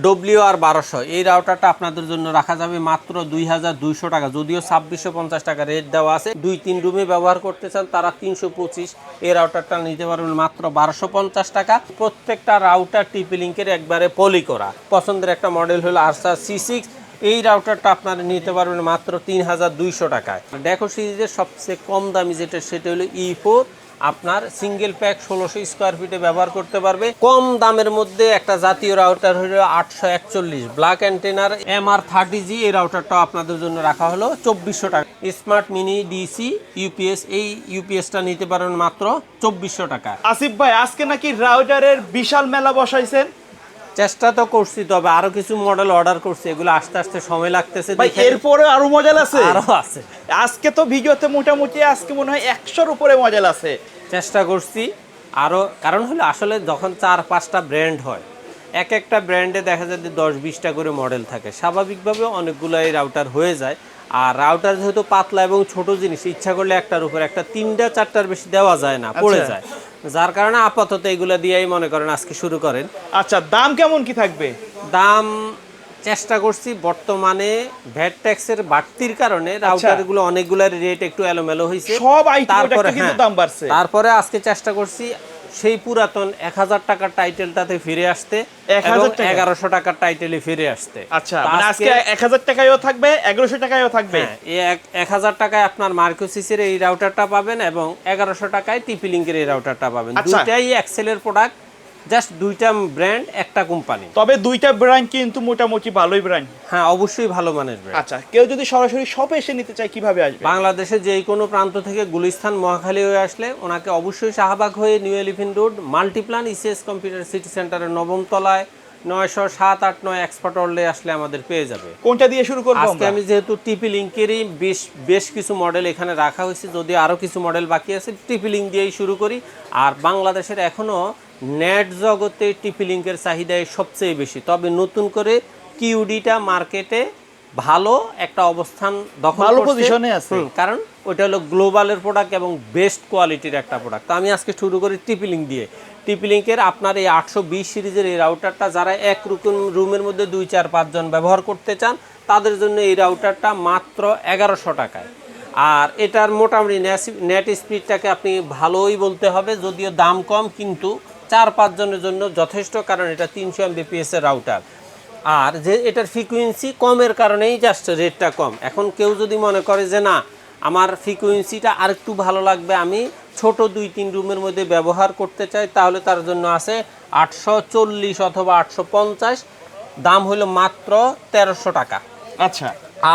WR1200 এই রাউটারটা আপনাদের জন্য রাখা যাবে মাত্র 2200 টাকা, যদিও 2650 টাকা রেট দেওয়া আছে। 2-3 রুমে ব্যবহার করতে চান তারা 325, এই রাউটারটা নিতে পারবেন মাত্র 1250 টাকা। প্রত্যেকটা রাউটার টিপি লিঙ্কের একবারে পলি করা। পছন্দের একটা মডেল হলো আরসার C6, এই রাউটারটা আপনারা নিতে পারবেন মাত্র 3200 টাকায়। ডেকো সিরিজের সবচেয়ে কম দামি যেটা সেটা হলো E4, আপনার সিঙ্গেল প্যাক 1600 স্কোয়ার ফিটে ব্যবহার করতে পারবে। কম দামের মধ্যে একটা জাতীয় রাউটার হলো 841 ব্ল্যাক অ্যান্টেনার MR30G, এই রাউটারটা আপনাদের জন্য রাখা হলো 2400 টাকা। স্মার্ট মিনি ডিসি ইউপিএস, এই ইউপিএসটা নিতে পারবেন মাত্র 2400 টাকা। আসিফ ভাই আজকে নাকি রাউটারের বিশাল মেলা বসাইছেন? চেষ্টা তো করছি, তবে আরো কিছু মডেল অর্ডার করছি, এগুলো আস্তে আস্তে সময় লাগতেছে। ভাই এরপরে আরো মডেল আছে? আরো আছে। আজকে তো ভিডিওতে মোটামুটি আজকে মনে হয় 100-র উপরে মডেল আছে। চেষ্টা করছি আরো, কারণ হলো আসলে যখন 4-5টা ব্র্যান্ড হয়, এক একটা ব্র্যান্ডে দেখা যায় যে 10-20টা করে মডেল থাকে, স্বাভাবিকভাবে অনেকগুলো এই রাউটার হয়ে যায়। আর রাউটার যেহেতু পাতলা এবং ছোট জিনিস, ইচ্ছা করলে একটার উপর একটা 3-4টার বেশি দেওয়া যায় না, পড়ে যায়। যার কারণে আপাতত এগুলো দিয়েই মনে করেন আজকে শুরু করেন। আচ্ছা দাম কেমন কি থাকবে? দাম চেষ্টা করছি, বর্তমানে ভ্যাট ট্যাক্সের বাড়তির কারণে রাউটারগুলো অনেকগুলোর রেট একটু এলোমেলো হয়েছে, সব আইটেম কিন্তু দাম বাড়ছে। তারপরে আজকে চেষ্টা করছি সেই পুরাতন 1000 টাকার টাইটেলটাতে ফিরে আসতে, 1100 টাকার টাইটেলে ফিরে আসতে। আচ্ছা মানে আজকে 1000 টাকায়ও থাকবে, 1100 টাকায়ও থাকবে। এই 1000 টাকায় আপনার মার্কোসিসের এই রাউটারটা পাবেন এবং 1100 টাকায় টিপি লিঙ্কের এই রাউটারটা পাবেন। দুইটাই এক্সেলের প্রোডাক্ট, জাস্ট দুইটা ব্র্যান্ড, একটা কোম্পানি। তবে দুইটা ব্র্যান্ড কিন্তু মোটামুটি ভালোই ব্র্যান্ড। হ্যাঁ অবশ্যই ভালো মানের ব্র্যান্ড। আচ্ছা কেউ যদি সরাসরি শপে এসে নিতে চায় কিভাবে আসবে? বাংলাদেশে যে কোনো প্রান্ত থেকে গুলিস্তান মহাখালী হয়ে আসলে ওনাকে অবশ্যই শাহবাগ হয়ে new elephant road Multiplan ECS computer city সেন্টারের 9ম তলায় 907-89 এক্সপার্ট ওয়ার্ল্ডে আসলে আমাদের পেয়ে যাবে। কোনটা দিয়ে শুরু করব? আজকে আমি যেহেতু টিপি লিঙ্কেরই বেশ কিছু মডেল এখানে রাখা হয়েছে, যদি আরও কিছু মডেল বাকি আছে, টিপি লিঙ্ক দিয়েই শুরু করি। আর বাংলাদেশের এখনও নেট জগতে টিপি লিঙ্কের চাহিদা সবচেয়ে বেশি, তবে নতুন করে কিউডিটা মার্কেটে ভালো একটা অবস্থান দখল করছে, পজিশনে আছে, কারণ ওইটা হলো গ্লোবালের প্রোডাক্ট এবং বেস্ট কোয়ালিটির একটা প্রোডাক্ট। তো আমি আজকে শুরু করি টিপি লিঙ্ক দিয়ে। টিপি লিঙ্কের আপনার এই 820 সিরিজের এই রাউটারটা যারা এক রুমের মধ্যে 2-4-5 জন ব্যবহার করতে চান, তাদের জন্য এই রাউটারটা মাত্র 1100 টাকায়। আর এটার মোটামুটি নেট স্পিডটাকে আপনি ভালোই বলতে হবে, যদিও দাম কম, কিন্তু 4-5 জনের জন্য যথেষ্ট, কারণ এটা 300 Mbps এর রাউটার। আর যে এটার ফ্রিকুয়েন্সি কমের কারণেই জাস্ট রেটটা কম। এখন কেউ যদি মনে করে যে না আমার ফ্রিকুয়েন্সিটা আর একটু ভালো লাগবে, আমি ছোট 2-3 রুমের মধ্যে ব্যবহার করতে চাই, তাহলে তার জন্য আছে 840 অথবা 850, দাম হলো মাত্র 1300 টাকা। আচ্ছা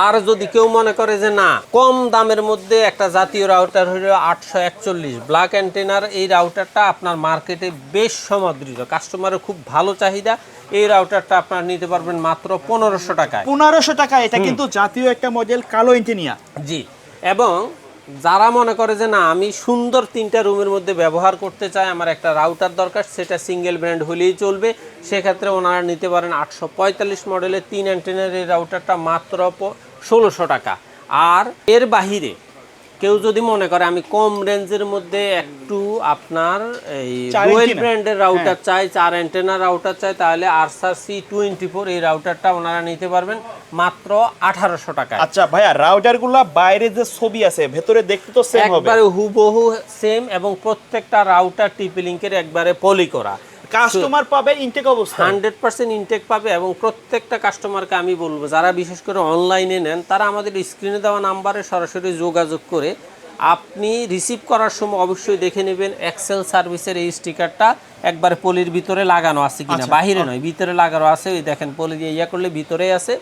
আর যদি কেউ মনে করে যে না কম দামের মধ্যে একটা জাতীয় রাউটার হলো 841 ব্ল্যাক অ্যান্টেনার, এই রাউটারটা আপনার মার্কেটে বেশ সমাদৃত, কাস্টমারের খুব ভালো চাহিদা, এই রাউটারটা আপনারা নিতে পারবেন মাত্র 1500 টাকায়। 1500 টাকা, এটা কিন্তু জাতীয় একটা মডেল, কালো অ্যান্টেনা। জি, এবং যারা মনে করে যে না আমি সুন্দর 3টা রুমের মধ্যে ব্যবহার করতে চাই, আমার একটা রাউটার দরকার, সেটা সিঙ্গেল ব্র্যান্ড হলেই চলবে, সেক্ষেত্রে ওনারা নিতে পারেন 845 মডেলের 3 অ্যান্টেনার এই রাউটারটা মাত্র 1600 টাকা। আর এর বাহিরে কেউ যদি মনে করে আমি কম রেঞ্জের মধ্যে একটু আপনার এই ডুয়েল ব্র্যান্ডের রাউটার চাই, 4 অ্যান্টেনার রাউটার চাই, তাহলে আরসার C24 এই রাউটারটা ওনারা নিতে পারবেন মাত্র 1800 টাকা। আচ্ছা ভাইয়া রাউটারগুলো বাইরে যে ছবি আছে ভেতরে দেখতে তো সেম হবে? একবারে হুবহু সেম, এবং প্রত্যেকটা রাউটার টিপি লিঙ্কের একবারে পলি করা। কাস্টমার পাবে ইনটেক অবস্থা 100% ইনটেক পাবে, এবং প্রত্যেকটা কাস্টমারকে আমি বলবো যারা বিশেষ করে অনলাইনে নেন, তারা আমাদের স্ক্রিনে দেওয়া নাম্বারে সরাসরি যোগাযোগ করে আপনি রিসিভ করার সময় অবশ্যই দেখে নেবেন এক্সেল সার্ভিসের এই স্টিকারটা একবার পলির ভিতরে লাগানো আছে কিনা, বাহিরে নয় ভিতরে লাগানো আছে, ওই দেখেন পলি দিয়ে ইয়া করলে ভিতরেই আছে,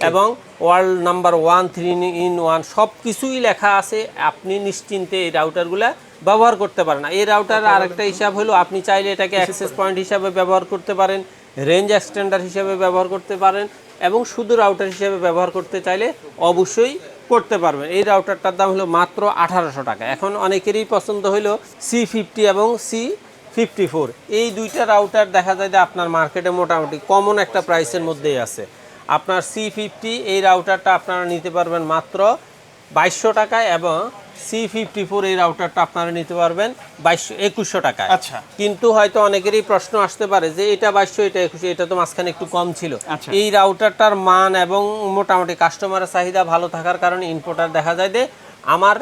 এবং ওয়ার্ল্ড নাম্বার 1 3-in-1 সব কিছুই লেখা আছে, আপনি নিশ্চিন্তে এই রাউটারগুলা ব্যবহার করতে পারেন। এই রাউটার আরেকটা হিসাব হলো আপনি চাইলে এটাকে অ্যাক্সেস পয়েন্ট হিসাবে ব্যবহার করতে পারেন, রেঞ্জ এক্সটেন্ডার হিসাবে ব্যবহার করতে পারেন, এবং শুধু রাউটার হিসাবে ব্যবহার করতে চাইলে অবশ্যই করতে পারবেন। এই রাউটারটার দাম হলো মাত্র 1800 টাকা। এখন অনেকেরই পছন্দ হলো C50 এবং C54, এই দুইটা রাউটার দেখা যায় যে আপনার মার্কেটে মোটামুটি কমন একটা প্রাইসের মধ্যেই আছে। আপনার C50 এই রাউটারটা আপনারা নিতে পারবেন মাত্র 2200 টাকায় এবং C54 এই রাউটারটা আপনারা নিতে পারবেন 2100 টাকায়। আচ্ছা। কিন্তু হয়তো অনেকেরই প্রশ্ন আসতে পারে যে এটা 2200 এটা 2100, এটা তো মাঝখানে একটু কম ছিল। আচ্ছা। এই রাউটারটার মান এবং মোটামুটি কাস্টমারের চাহিদা ভালো থাকার কারণে ইম্পোর্টার দেখা যায় যে আমার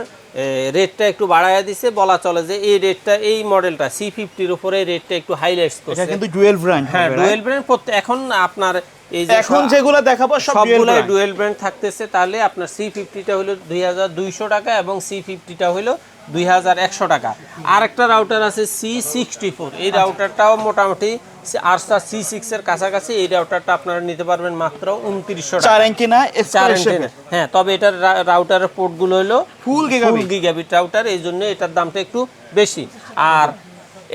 রেটটা একটু বাড়াইয়া দিছে, বলা চলে যে এই রেটটা এই মডেলটা C50-র উপরে রেটটা একটু হাইলাইটস এটা করছে। কিন্তু ডুয়েল ব্র্যান্ড হ্যাঁ, ডুয়েল ব্র্যান্ড এখন আপনার এই যে এখন যেগুলো দেখাবো সব সবগুলাই ডুয়েল ব্র্যান্ড থাকতেছে। তাহলে আপনার C50টা হলো 2200 টাকা এবং C50টা হলো 2100 টাকা। আরেকটা রাউটার আছে C64, এই রাউটারটাও মোটামুটি আরসার C6 এর কাছাকাছি। এই রাউটারটা আপনারা নিতে পারবেন মাত্র 2900 টাকা। 4 ইঞ্চি না 4 ইঞ্চি। হ্যাঁ, তবে এটার রাউটারের পোর্টগুলো হলো ফুল গিগাবিট রাউটার, এই জন্য এটার দামটা একটু বেশি। আর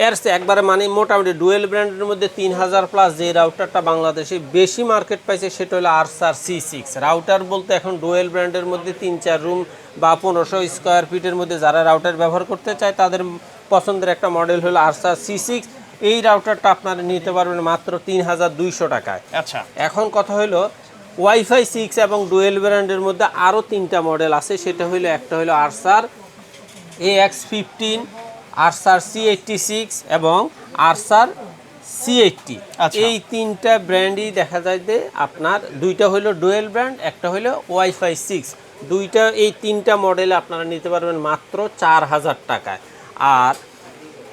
এর চেয়ে একবারে মানে মোটামুটি ডুয়েল ব্র্যান্ডের মধ্যে 3000 প্লাস যে রাউটারটা বাংলাদেশে বেশি মার্কেট পাইছে সেটা হলো আরসার C6 রাউটার। বলতে এখন ডুয়েল ব্র্যান্ডের মধ্যে 3-4 রুম বা 1500 স্কোয়ার ফিটের মধ্যে যারা রাউটার ব্যবহার করতে চায় তাদের পছন্দের একটা মডেল হলো আরসার C6। এই রাউটারটা আপনারা নিতে পারবেন মাত্র 3200 টাকায়। আচ্ছা। এখন কথা হলো ওয়াইফাই 6 এবং ডুয়েল ব্র্যান্ডের মধ্যে আরও 3টা মডেল আছে। সেটা হলো একটা হলো আরসার AX15, আরসার C86 এবং আরসার C80। আচ্ছা। এই 3টা ব্র্যান্ডই দেখা যায় যে আপনার দুইটা হলো ডুয়েল ব্র্যান্ড, একটা হলো ওয়াইফাই 6। এই 3টা মডেলে আপনারা নিতে পারবেন মাত্র 4000 টাকায়। আর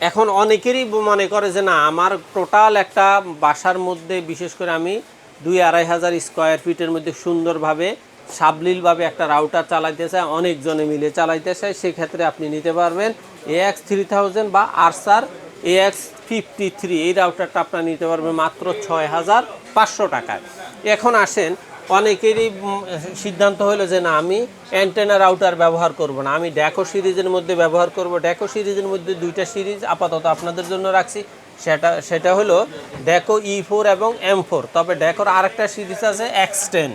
এখন অনেকেরই মনে করে যে না, আমার টোটাল একটা বাসার মধ্যে বিশেষ করে আমি 2-2500 স্কোয়ার ফিটের মধ্যে সুন্দরভাবে সাবলীলভাবে একটা রাউটার চালাইতে চায়, অনেকজনে মিলে চালাইতে চায়, সেক্ষেত্রে আপনি নিতে পারবেন AX3000 বা আরসার AX53। এই রাউটারটা আপনারা নিতে পারবেন মাত্র 6500 টাকায়। এখন আসেন, অনেকেরই সিদ্ধান্ত হলো যে না, আমি অ্যান্টেনা রাউটার ব্যবহার করব না, আমি ড্যাকো সিরিজের মধ্যে ব্যবহার করব। ড্যাকো সিরিজের মধ্যে 2টা সিরিজ আপাতত আপনাদের জন্য রাখছি। সেটা হলো ড্যাকো E4 এবং M4। তবে ড্যাকোর আরেকটা সিরিজ আছে X10।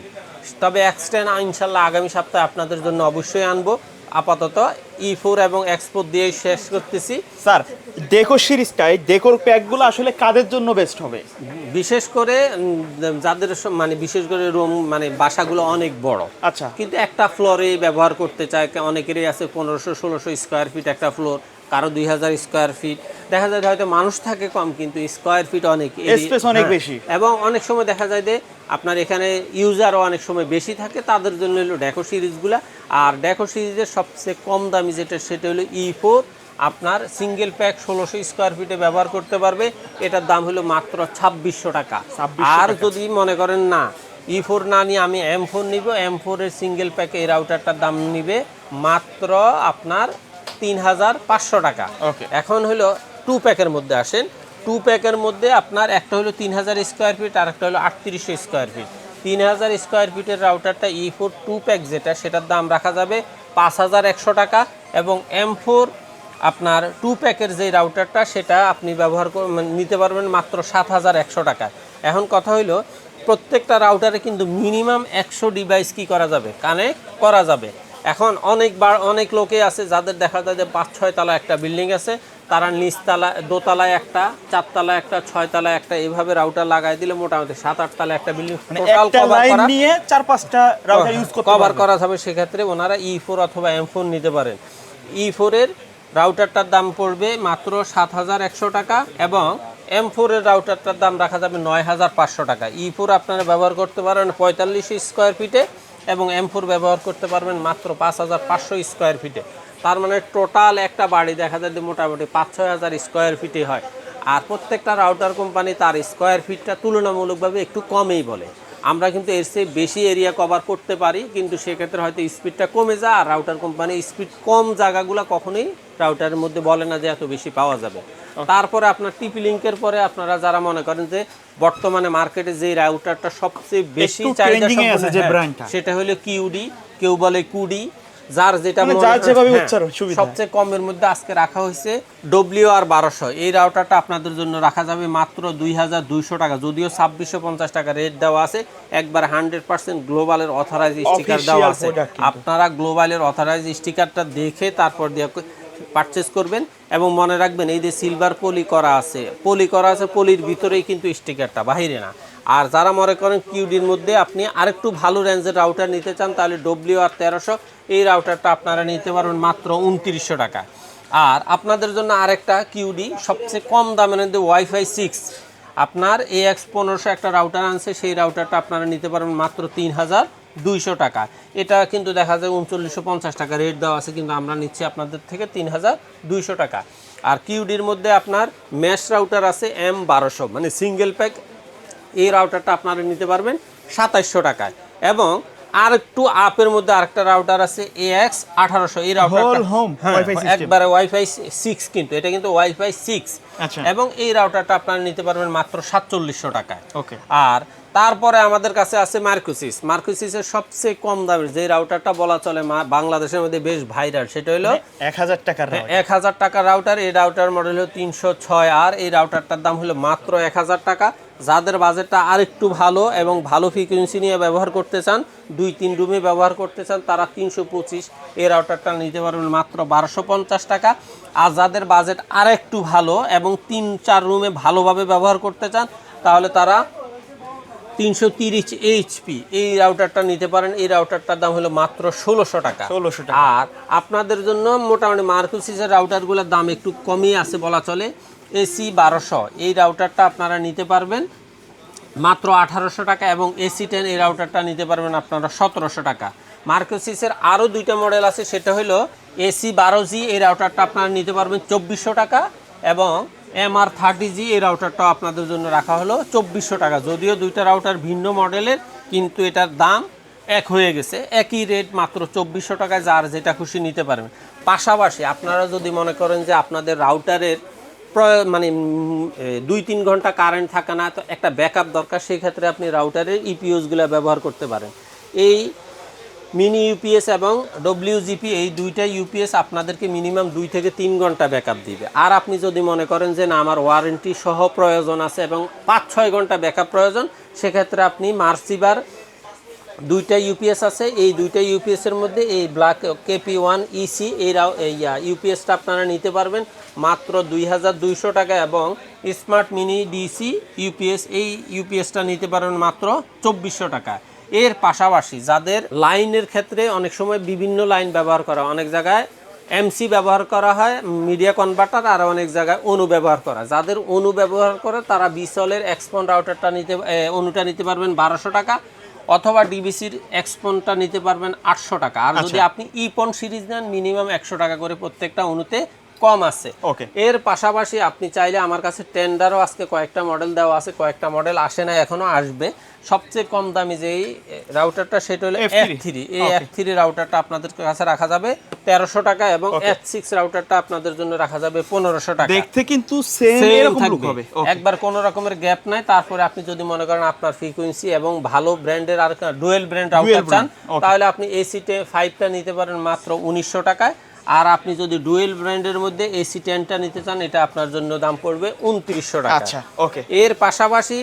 তবে X10 ইনশাল্লাহ আগামী সপ্তাহে আপনাদের জন্য অবশ্যই আনবো। আপাতত E4 এবং X4 দিয়ে শেষ করতেছি। স্যার, ডেকো সিরিজটাই ডেকোর প্যাকগুলো আসলে কাদের জন্য বেস্ট হবে? বিশেষ করে যাদের মানে বিশেষ করে রুম মানে বাসাগুলো অনেক বড়, আচ্ছা, কিন্তু একটা ফ্লোরে ব্যবহার করতে চায়। অনেকেরই আছে 1500-1600 স্কোয়ার ফিট একটা ফ্লোর, কারো 2000 স্কোয়ার ফিট। দেখা যায় হয়তো মানুষ থাকে কম কিন্তু স্কোয়ার ফিট অনেক, স্পেস অনেক বেশি। এবং অনেক সময় দেখা যায় যে আপনার এখানে ইউজারও অনেক সময় বেশি থাকে, তাদের জন্য হলো ড্যাকো সিরিজগুলা। আর ড্যাকো সিরিজের সবচেয়ে কম দামি সেটা হলো E4। আপনার সিঙ্গেল প্যাক 1600 স্কোয়ার ফিটে ব্যবহার করতে পারবে। এটার দাম হলো মাত্র 2600 টাকা। আর যদি মনে করেন না, E4 না নিয়ে আমি M4 নিব, M4 এর সিঙ্গেল প্যাকে এই রাউটারটার দাম নিবে মাত্র আপনার 3500 টাকা। এখন হলো 2 প্যাকের মধ্যে আসেন। 2 প্যাকের মধ্যে আপনার একটা হলো 3000 স্কোয়ার ফিট আর একটা হলো 3800 স্কোয়ার ফিট। 3000 স্কোয়ার ফিটের রাউটারটা E4 2 প্যাক যেটা, সেটার দাম রাখা যাবে 5100 টাকা। এবং M4 আপনার 2 প্যাকের যে রাউটারটা, সেটা আপনি নিতে পারবেন মাত্র 7100 টাকায়। এখন কথা হইলো, প্রত্যেকটা রাউটারে কিন্তু মিনিমাম 100 ডিভাইস কি করা যাবে, কানেক্ট করা যাবে। এখন অনেক লোকে আছে যাদের দেখা যায় যে 5-6 তলা একটা বিল্ডিং আছে, তারা নিচতলা, দোতলায় একটা, 4 তলায় একটা, 6 তলায় একটা, এইভাবে রাউটার লাগাই দিলে মোটামুটি 7-8 তলা একটা বিল্ডিং টোটাল কভার করা যাবে। সেক্ষেত্রে ওনারা E4 অথবা M4 নিতে পারেন। E4 এর রাউটারটার দাম পড়বে মাত্র 7100 টাকা এবং M4 এর রাউটারটার দাম রাখা যাবে 9500 টাকা। E4 আপনারা ব্যবহার করতে পারেন 4500 স্কোয়ার ফিটে এবং M4 ব্যবহার করতে পারবেন মাত্র 5500 স্কোয়ার ফিটে। তার মানে টোটাল একটা বাড়ি দেখা যায় যে মোটামুটি 5-6000 স্কোয়ার ফিটে হয়। আর প্রত্যেকটা রাউটার কোম্পানি তার স্কোয়ার ফিটটা তুলনামূলকভাবে একটু কমেই বলে। আমরা কিন্তু এর চেয়ে বেশি এরিয়া কভার করতে পারি, কিন্তু সেক্ষেত্রে হয়তো স্পিডটা কমে যায়। আর রাউটার কোম্পানি স্পিড কম জায়গাগুলো কখনোই রাউটারের মধ্যে বলে না যে এত বেশি পাওয়া যাবে। তারপরে আপনার টিপি লিঙ্কের পরে আপনারা যারা মনে করেন যে বর্তমানে মার্কেটে যে রাউটারটা সবচেয়ে বেশি চাহিদা সেটা হলো কিউডি, কেউ বলে কুডি, যার যেটা সবচেয়ে কমের মধ্যে আজকে রাখা হয়েছে WR1200। এই রাউটারটা আপনাদের জন্য রাখা যাবে মাত্র 2200 টাকা। যদিও 2650 টাকা রেট দেওয়া আছে, একবার 100% গ্লোবালের অথরাইজ স্টিকার দেওয়া আছে। আপনারা গ্লোবালের অথরাইজ স্টিকারটা দেখে তারপর দিয়ে পারচেজ করবেন। এবং মনে রাখবেন, এই যে সিলভার পলি করা আছে, পলির ভিতরেই কিন্তু স্টিকারটা, বাহিরে না। আর যারা মনে করেন কিউডির মধ্যে আপনি আরেকটু ভালো রেঞ্জের রাউটার নিতে চান তাহলে WR1300 এই রাউটারটা আপনারা নিতে পারবেন মাত্র 2900 টাকা। আর আপনাদের জন্য আরেকটা কিউডি সবচেয়ে কম দামের মধ্যে ওয়াইফাই 6 আপনার AX1500 একটা রাউটার আনছে, সেই রাউটারটা আপনারা নিতে পারবেন মাত্র 3200 টাকা। এটা কিন্তু দেখা যায় 3950 টাকা রেট দেওয়া আছে, কিন্তু আমরা নিচ্ছি আপনাদের থেকে 3200 টাকা। আর কিউডির মধ্যে আপনার ম্যাশ রাউটার আছে M1200 মানে সিঙ্গেল প্যাক, এই রাউটারটা আপনারা নিতে পারবেন 2700 টাকায়। এবং আর একটু আপের মধ্যে আরেকটা রাউটার আছে AX1800, এই রাউটারটা একবারে ওয়াইফাই 6, কিন্তু এটা কিন্তু ওয়াইফাই 6 এবং এই রাউটারটা আপনারা নিতে পারবেন মাত্র 4700 টাকায়। ওকে। আর তারপরে আমাদের কাছে আছে মার্কুসিসের সবচেয়ে কম দামের যে রাউটারটা বলা চলে বাংলাদেশের মধ্যে বেশ ভাইরাল, সেটা হলো 1000 টাকার 1000 টাকার রাউটার। এই রাউটার মডেল হলো 306 আর এই রাউটারটার দাম হলো মাত্র 1000 টাকা। যাদের বাজেটটা আরেকটু ভালো এবং ভালো ফ্রিকোয়েন্সি নিয়ে ব্যবহার করতে চান, 2-3 রুমে ব্যবহার করতে চান, তারা 325 এই রাউটারটা নিতে পারবেন মাত্র 1250 টাকা। আর যাদের বাজেট আরেকটু ভালো এবং 3-4 রুমে ভালোভাবে ব্যবহার করতে চান, তাহলে তারা 330 HP এই রাউটারটা নিতে পারেন। এই রাউটারটার দাম হলো মাত্র 1600 টাকা। আর আপনাদের জন্য মোটামুটি মার্কুসিসের রাউটারগুলোর দাম একটু কমই আছে বলা চলে। AC1200 এই রাউটারটা আপনারা নিতে পারবেন মাত্র 1800 টাকা এবং AC10 এই রাউটারটা নিতে পারবেন আপনারা 1700 টাকা। মার্কুসিসের আরও দুইটা মডেল আছে, সেটা হলো AC12G এই রাউটারটা আপনারা নিতে পারবেন 2400 টাকা এবং MR30G এই রাউটারটাও আপনাদের জন্য রাখা হলো 2400 টাকা। যদিও দুইটা রাউটার ভিন্ন মডেলের, কিন্তু এটার দাম এক হয়ে গেছে, একই রেট মাত্র 2400 টাকায়, যার যেটা খুশি নিতে পারবেন। পাশাপাশি আপনারা যদি মনে করেন যে আপনাদের রাউটারের মানে 2-3 ঘন্টা কারেন্ট থাকে না, তো একটা ব্যাকআপ দরকার, সেই ক্ষেত্রে আপনি রাউটারের ইপিএসগুলো ব্যবহার করতে পারেন। এই মিনি ইউপিএস এবং WGP এই দুইটা ইউপিএস আপনাদেরকে মিনিমাম 2 থেকে 3 ঘন্টা ব্যাকআপ দিবে। আর আপনি যদি মনে করেন যে না আমার ওয়ারেন্টি সহ প্রয়োজন আছে এবং 5-6 ঘন্টা ব্যাকআপ প্রয়োজন, সেক্ষেত্রে আপনি মার্সিবার দুইটা ইউপিএস আছে, এই দুইটা ইউপিএসের মধ্যে এই ব্ল্যাক KP1 EC এই ইউপিএসটা আপনারা নিতে পারবেন মাত্র 2200 টাকা এবং স্মার্ট মিনি DC ইউপিএস এই ইউপিএসটা নিতে পারবেন মাত্র 2400 টাকা। এর পাশাপাশি যাদের লাইনের ক্ষেত্রে অনেক সময় বিভিন্ন লাইন ব্যবহার করা, অনেক জায়গায় MC ব্যবহার করা হয় মিডিয়া কনভার্টার, আর অনেক জায়গায় অনু ব্যবহার করা, যাদের অনু ব্যবহার করে তারা বিসলের এক্সপন রাউটারটা অনুটা নিতে পারবেন 1200 টাকা অথবা ডিবিসির এক্সপনটা নিতে পারবেন 800 টাকা। আর যদি আপনি ইপন সিরিজ নেন মিনিমাম 100 টাকা করে প্রত্যেকটা অনুতে কম আছে। এর পাশাপাশি আপনি চাইলে আমার কাছে টেন্ডারও আজকে কয়েকটা মডেল দেওয়া আছে, কয়েকটা মডেল আসে না, এখনো আসবে। সবচেয়ে কম দামি যে রাউটারটা সেটা হলো F3, এই F3 রাউটারটা আপনাদের কাছে রাখা যাবে 1300 টাকা এবং H6 রাউটারটা আপনাদের জন্য রাখা যাবে 1500 টাকা। দেখতে কিন্তু সেম এরকম লুক হবে, একবার কোনো রকমের গ্যাপ নাই। তারপরে আপনি যদি মনে করেন আপনার ফ্রিকোয়েন্সি এবং ভালো ব্র্যান্ডের আর ডুয়েল ব্র্যান্ড রাউটার চান, তাহলে আপনি AC5টা নিতে পারেন মাত্র 1900 টাকায়। আর আপনি যদি ডুয়েল ব্র্যান্ডের মধ্যে AC10টা নিতে চান, এটা আপনার জন্য দাম পড়বে 2900 টাকা। আচ্ছা, ওকে। এর পাশাপাশি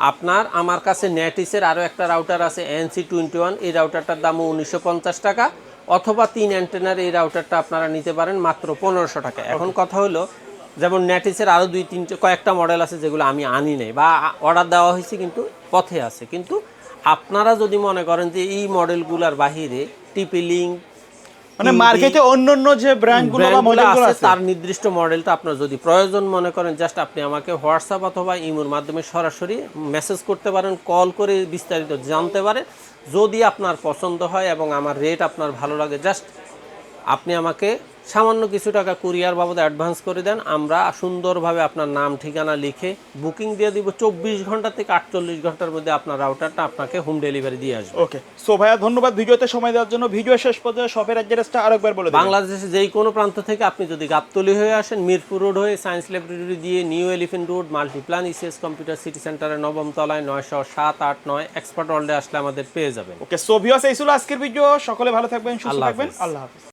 আপনার আমার কাছে নেটিসের আরও একটা রাউটার আছে NC21, এই রাউটারটার দামও 1950 টাকা অথবা 3 অ্যান্টেনার এই রাউটারটা আপনারা নিতে পারেন মাত্র 1500 টাকা। এখন কথা হলো, যেমন নেটিসের আরও 2-3 কয়েকটা মডেল আছে যেগুলো আমি আনি নাই বা অর্ডার দেওয়া হয়েছে কিন্তু পথে আছে, কিন্তু আপনারা যদি মনে করেন যে এই মডেলগুলোর বাহিরে TP-Link মানে মার্কেটে অন্যান্য যে ব্র্যান্ডগুলো বা মডেলগুলো আছে তার নির্দিষ্ট মডেলটা আপনার যদি প্রয়োজন মনে করেন, জাস্ট আপনি আমাকে হোয়াটসঅ্যাপ অথবা ইমোর মাধ্যমে সরাসরি মেসেজ করতে পারেন, কল করে বিস্তারিত জানতে পারেন। যদি আপনার পছন্দ হয় এবং আমার রেট আপনার ভালো লাগে, জাস্ট আপনি আমাকে সামান্য কিছু টাকা কুরিয়ার বাবদ অ্যাডভান্স করে দেন, আমরা সুন্দরভাবে আপনার নাম ঠিকানা লিখে বুকিং দিয়ে দিব। 24 ঘন্টা থেকে 48 ঘন্টার মধ্যে আপনার রাউটারটা আপনাকে হোম ডেলিভারি দিয়ে আসবে। ওকে, সো ভাইয়া ধন্যবাদ ভিডিওতে সময় দেওয়ার জন্য। ভিডিও শেষ পর্যন্ত শপের অ্যাড্রেসটা আরেকবার বলে দিন। বাংলাদেশের যেই কোনো প্রান্ত থেকে আপনি যদি গাবতলী হয়ে আসেন, মিরপুর রোড হয়ে সায়েন্স ল্যাবরেটরি দিয়ে new elephant road Multiplan ECS computer city সেন্টারের 9ম তলায় 907-8-9 এক্সপার্ট ওয়ার্ল্ডে আসলে আমাদের পেয়ে যাবেন। ওকে, সো ভিউয়ার্স এই ছিল আজকের ভিডিও। সকলে ভালো থাকবেন, সুস্থ থাকবেন, আল্লাহ হাফেজ।